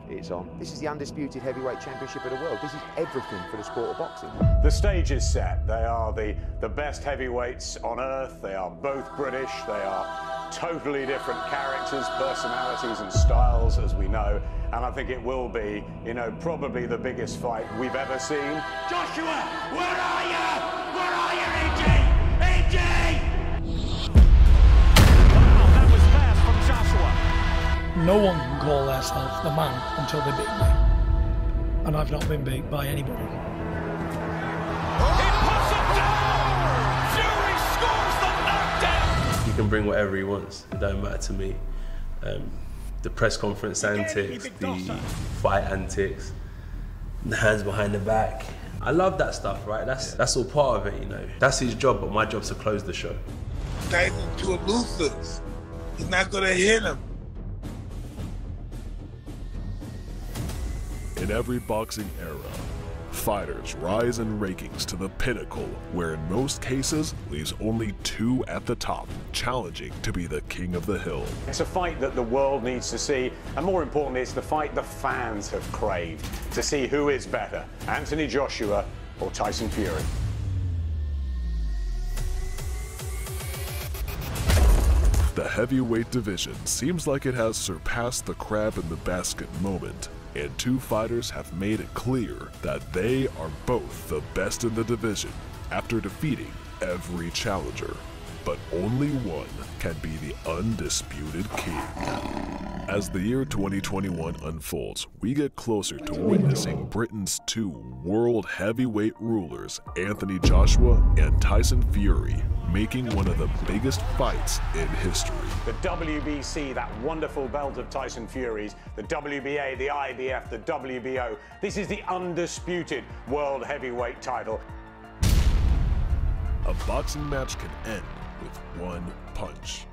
it's on. This is the undisputed heavyweight championship of the world. This is everything for the sport of boxing. The stage is set. They are the best heavyweights on earth. They are both British. They are totally different characters, personalities and styles, as we know. And I think it will be, you know, probably the biggest fight we've ever seen. Joshua, where are you? Where are you, AJ? AJ! Wow, that was fast from Joshua. No one can call themselves the man until they beat me. And I've not been beat by anybody. He puts him down! Fury scores the knockdown! He can bring whatever he wants. It don't matter to me. The press conference antics, the fight antics, the hands behind the back. I love that stuff, right? That's all part of it, you know. That's his job, but my job's to close the show. Tyson's too elusive. He's not gonna hit him. In every boxing era, fighters rise in rankings to the pinnacle, where in most cases leaves only two at the top, challenging to be the king of the hill. It's a fight that the world needs to see, and more importantly, it's the fight the fans have craved to see who is better, Anthony Joshua or Tyson Fury. The heavyweight division seems like it has surpassed the crab in the basket moment, and two fighters have made it clear that they are both the best in the division after defeating every challenger. But only one can be the undisputed king. As the year 2021 unfolds, we get closer to witnessing Britain's two world heavyweight rulers, Anthony Joshua and Tyson Fury, making one of the biggest fights in history. The WBC, that wonderful belt of Tyson Fury's, the WBA, the IBF, the WBO. This is the undisputed world heavyweight title. A boxing match can end with one punch.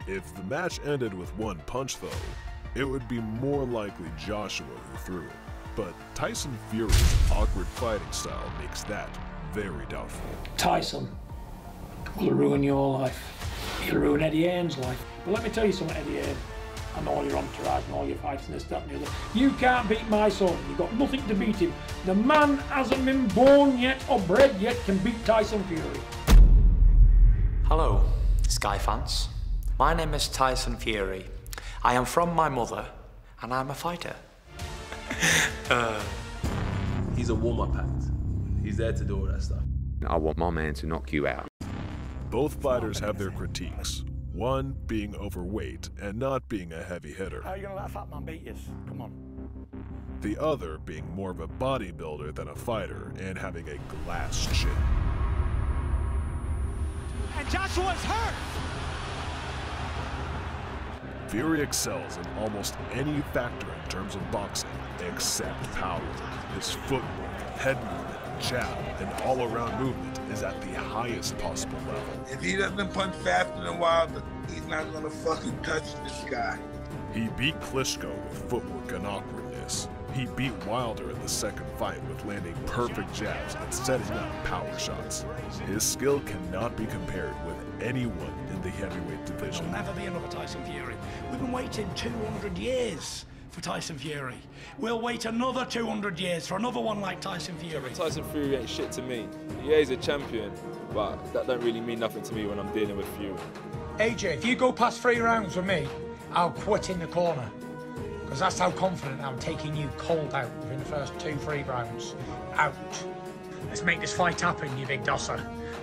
If the match ended with one punch, though, it would be more likely Joshua who threw it. But Tyson Fury's awkward fighting style makes that very doubtful. Tyson will ruin your life. He'll ruin Eddie Hearn's life. But let me tell you something, Eddie Hearn, and all your entourage and all your fights and this, that and the other. You can't beat my son. You've got nothing to beat him. The man hasn't been born yet or bred yet can beat Tyson Fury. Hello, Sky fans. My name is Tyson Fury. I am from my mother, and I'm a fighter. He's a warm-up act. He's there to do all that stuff. I want my man to knock you out. Both fighters have their critiques. One being overweight and not being a heavy hitter. How are you gonna let a fat man beat you? Come on. The other being more of a bodybuilder than a fighter and having a glass chin. And Joshua's hurt! Fury excels in almost any factor in terms of boxing, except power. His footwork, head movement, jab, and all-around movement is at the highest possible level. If he doesn't punch faster than Wilder, he's not gonna fucking touch this guy. He beat Klitschko with footwork and awkwardness. He beat Wilder in the second fight with landing perfect jabs and setting up power shots. His skill cannot be compared with anyone in the heavyweight division. There'll never be another Tyson Fury. We've been waiting 200 years for Tyson Fury. We'll wait another 200 years for another one like Tyson Fury. Tyson Fury ain't shit to me. Yeah, he's a champion, but that don't really mean nothing to me when I'm dealing with Fury. AJ, if you go past 3 rounds with me, I'll quit in the corner. Because that's how confident I'm taking you cold out within the first 2-3 rounds. Out. Let's make this fight happen, you big dosser.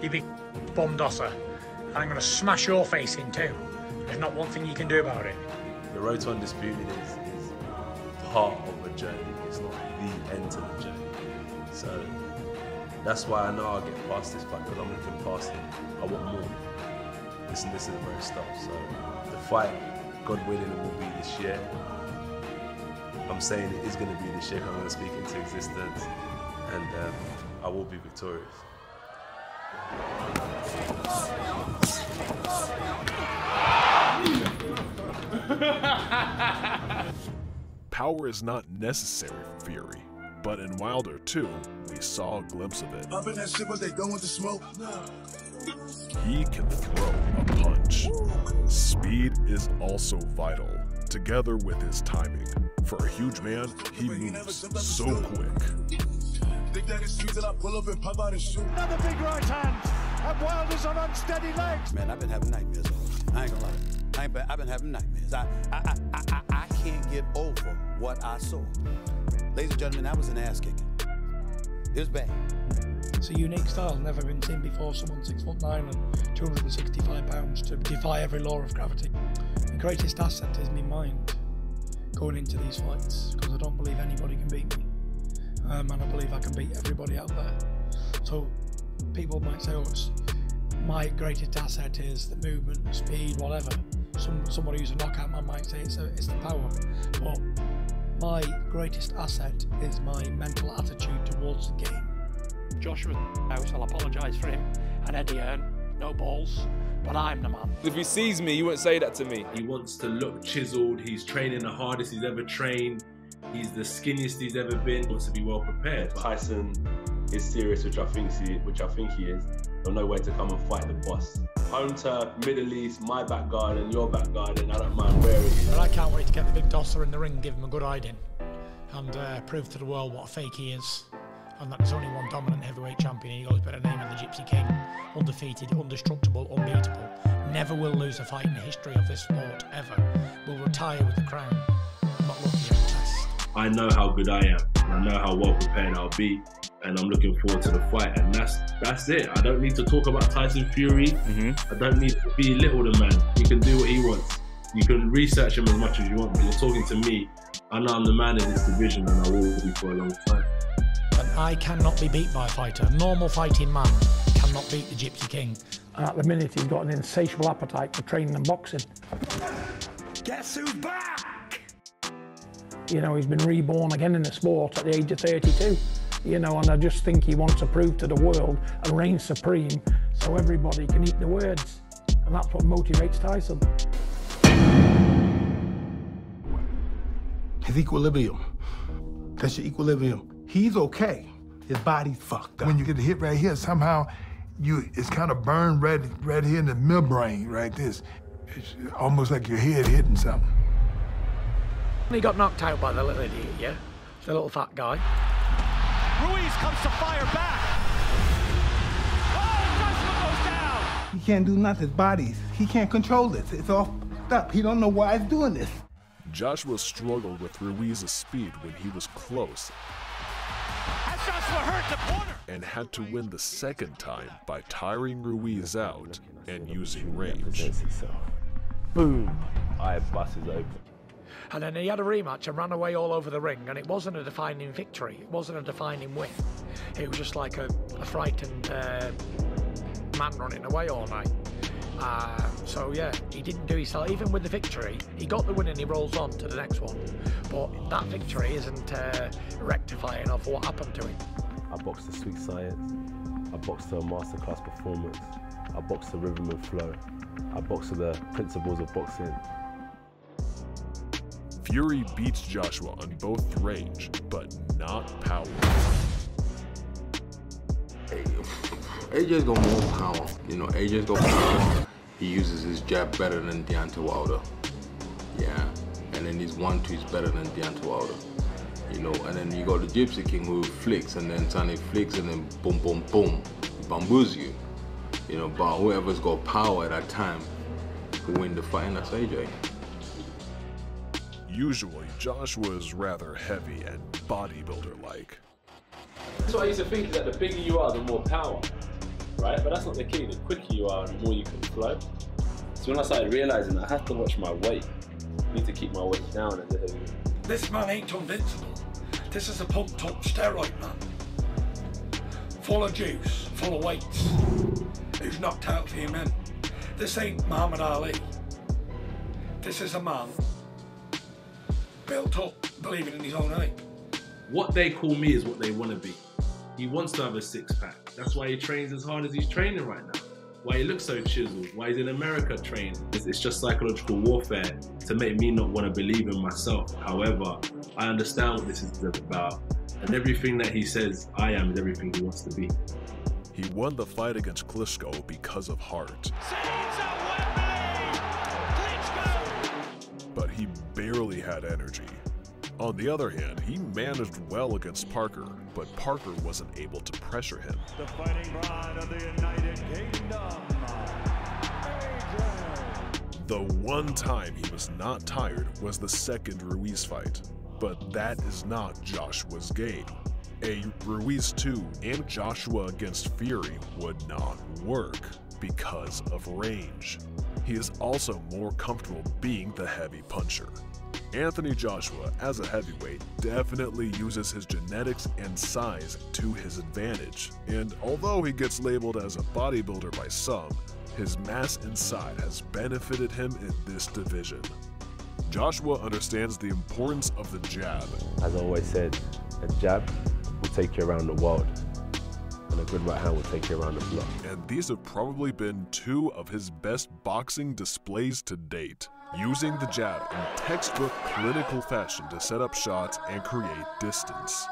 You big bum dosser. And I'm going to smash your face in too. There's not one thing you can do about it. The road to undisputed is part of a journey. It's not the end to the journey. So that's why I know I'll get past this fight, because I'm looking past it. I want more. This is the very start. So the fight, God willing, it will be this year. I'm saying it is going to be this year. I'm going to speak into existence, and I will be victorious. Power is not necessary for Fury, but in Wilder too, we saw a glimpse of it. Up in that shit, but they going to smoke. No. He can throw a punch. Speed is also vital, together with his timing. For a huge man, he moves so quick. Another big right hand, and Wilder's on unsteady legs. Man, I've been having nightmares. I ain't gonna lie. I've been having nightmares. I can't get over what I saw. Ladies and gentlemen, that was an ass kicking. It was bad. It's a unique style, never been seen before. Someone 6'9" and 265 pounds to defy every law of gravity. The greatest asset is my mind going into these fights, because I don't believe anybody can beat me. And I believe I can beat everybody out there. So people might say, oh, my greatest asset is the movement, the speed, whatever. Somebody who's a knockout man might say it's the power. But my greatest asset is my mental attitude towards the game. Joshua House, I'll apologise for him, and Eddie Hearn, no balls, but I'm the man. If he sees me, he won't say that to me. He wants to look chiseled. He's training the hardest he's ever trained. He's the skinniest he's ever been. He wants to be well prepared. Tyson is serious, which I think he is. There's no way to come and fight the boss. Home turf, Middle East, my back garden, your back garden, I don't mind where it is. But I can't wait to get the big tosser in the ring, give him a good hiding, and prove to the world what a fake he is. And that there's only one dominant heavyweight champion. He goes by the name of the Gypsy King. Undefeated, indestructible, unbeatable. Never will lose a fight in the history of this sport, ever. Will retire with the crown. I'm not looking at the test. I know how good I am, and I know how well prepared I'll be, and I'm looking forward to the fight, and that's it. I don't need to talk about Tyson Fury. I don't need to belittle the man. He can do what he wants. You can research him as much as you want, but you're talking to me. I know I'm the man in this division, and I will be for a long time. And I cannot be beat by a fighter. A normal fighting man cannot beat the Gypsy King. And at the minute, he's got an insatiable appetite for training and boxing. Guess who's back? You know, he's been reborn again in the sport at the age of 32. You know, and I just think he wants to prove to the world and reign supreme so everybody can eat the words. And that's what motivates Tyson. His equilibrium. That's your equilibrium. He's okay. His body's fucked up. When you get the hit right here, somehow it's kind of burned red here in the midbrain, right? It's almost like your head hitting something. He got knocked out by the little idiot, yeah? The little fat guy. Ruiz comes to fire back. Oh, Joshua goes down. He can't do nothing. His body, he can't control this. It's all fucked up. He don't know why he's doing this. Joshua struggled with Ruiz's speed when he was close. Has Joshua hurt the corner? And had to win the second time by tiring Ruiz out and using range. Boom! Eye busts open. And then he had a rematch and ran away all over the ring, and it wasn't a defining victory. It wasn't a defining win. It was just like a frightened man running away all night. So yeah, he didn't do himself. Even with the victory, he got the win and he rolls on to the next one. But that victory isn't rectifying of what happened to him. I boxed the sweet science. I boxed the masterclass performance. I boxed the rhythm and flow. I boxed the principles of boxing. Fury beats Joshua on both range, but not power. AJ's got more power. You know, AJ's got power. He uses his jab better than Deontay Wilder. Yeah. And then his 1-2's better than Deontay Wilder. You know, and then you got the Gypsy King who flicks and then suddenly flicks and then boom, boom, boom. Bamboos you. You know, but whoever's got power at that time will win the fight, and that's AJ. Usually, Joshua is rather heavy and bodybuilder-like. That's what I used to think, is that the bigger you are, the more power, right? But that's not the key. The quicker you are, the more you can flow. So when I started realizing that I have to watch my weight, I need to keep my weight down as a heavyweight. This man ain't invincible. This is a pumped up steroid man. Full of juice, full of weights, who's knocked out for your men. This ain't Muhammad Ali. This is a man built up, believing in his own hype. What they call me is what they want to be. He wants to have a six-pack. That's why he trains as hard as he's training right now. Why he looks so chiseled. Why he's in America training. It's just psychological warfare to make me not want to believe in myself. However, I understand what this is about. And everything that he says I am is everything he wants to be. He won the fight against Klitschko because of heart. but he barely had energy. On the other hand, he managed well against Parker, but Parker wasn't able to pressure him. The fighting pride of the United Kingdom, The one time he was not tired was the second Ruiz fight, but that is not Joshua's game. A Ruiz 2 and Joshua against Fury would not work because of range. He is also more comfortable being the heavy puncher. Anthony Joshua, as a heavyweight, definitely uses his genetics and size to his advantage, and although he gets labeled as a bodybuilder by some, his mass inside has benefited him in this division. Joshua understands the importance of the jab. As I always said, a jab will take you around the world, and a good right hand will take you around the block. And these have probably been two of his best boxing displays to date, using the jab in textbook clinical fashion to set up shots and create distance.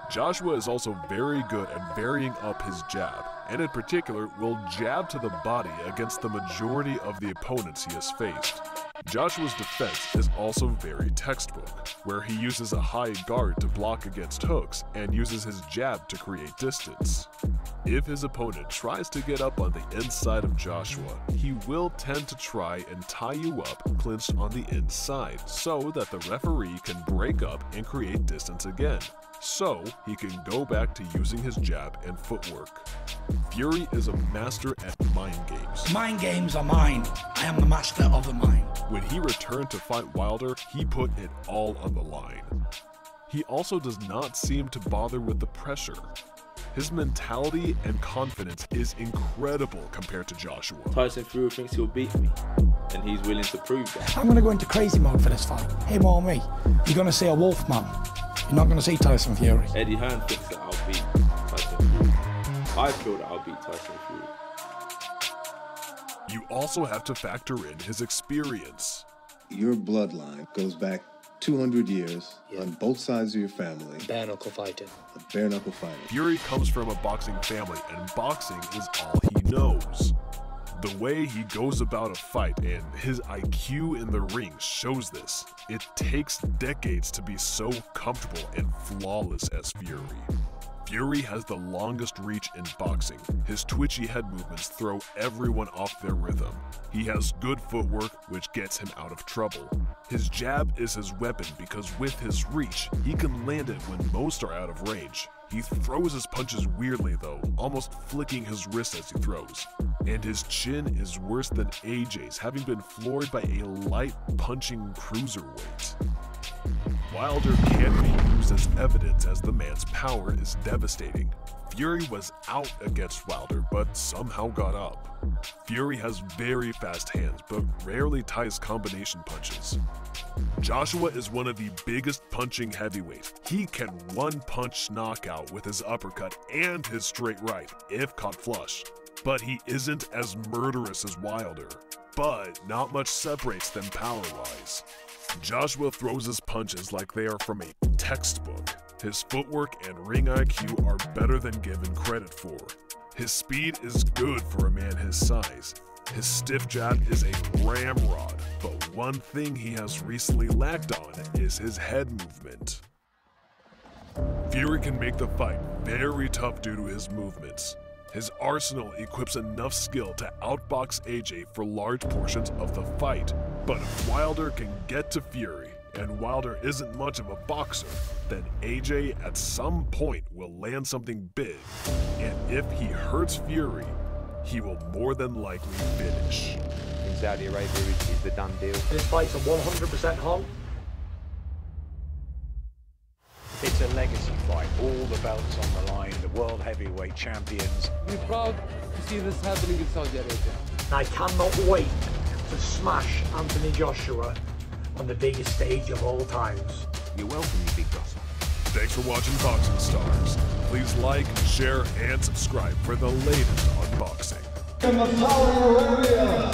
Joshua is also very good at varying up his jab, and in particular will jab to the body against the majority of the opponents he has faced. Joshua's defense is also very textbook, where he uses a high guard to block against hooks and uses his jab to create distance. If his opponent tries to get up on the inside of Joshua, he will tend to try and tie you up clinched on the inside so that the referee can break up and create distance again, so he can go back to using his jab and footwork. Fury is a master at mind games. Mind games are mine. I am the master of the mind. When he returned to fight Wilder, he put it all on the line. He also does not seem to bother with the pressure. His mentality and confidence is incredible compared to Joshua. Tyson Fury thinks he'll beat me, and he's willing to prove that. I'm going to go into crazy mode for this fight. Him or me. You're going to see a wolf man. You're not going to see Tyson Fury. Eddie Hearn thinks that I'll beat Tyson Fury. I feel that I'll beat Tyson Fury. You also have to factor in his experience. Your bloodline goes back 200 years on both sides of your family. Bare knuckle fighting. A bare knuckle fighting. Fury comes from a boxing family, and boxing is all he knows. The way he goes about a fight and his IQ in the ring shows this. It takes decades to be so comfortable and flawless as Fury. Fury has the longest reach in boxing. His twitchy head movements throw everyone off their rhythm. He has good footwork, which gets him out of trouble. His jab is his weapon because with his reach, he can land it when most are out of range. He throws his punches weirdly though, almost flicking his wrist as he throws. And his chin is worse than AJ's, having been floored by a light punching cruiserweight. Wilder can be used as evidence as the man's power is devastating. Fury was out against Wilder, but somehow got up. Fury has very fast hands, but rarely ties combination punches. Joshua is one of the biggest punching heavyweights. He can one-punch knockout with his uppercut and his straight right, if caught flush. But he isn't as murderous as Wilder. But not much separates them power-wise. Joshua throws his punches like they are from a textbook. His footwork and ring IQ are better than given credit for. His speed is good for a man his size. His stiff jab is a ramrod, but one thing he has recently lacked on is his head movement. Fury can make the fight very tough due to his movements. His arsenal equips enough skill to outbox AJ for large portions of the fight. But if Wilder can get to Fury, and Wilder isn't much of a boxer, then AJ at some point will land something big. And if he hurts Fury, he will more than likely finish. In Saudi Arabia is the done deal. This fight's a 100% hon. It's a legacy fight. All the belts on the line, the world heavyweight champions. We're proud to see this happening in Saudi Arabia. I cannot wait to smash Anthony Joshua on the biggest stage of all times. You're welcome, you big Russell. Thanks for watching Boxing Stars. Please like, share, and subscribe for the latest on boxing. In the Saudi Arabia,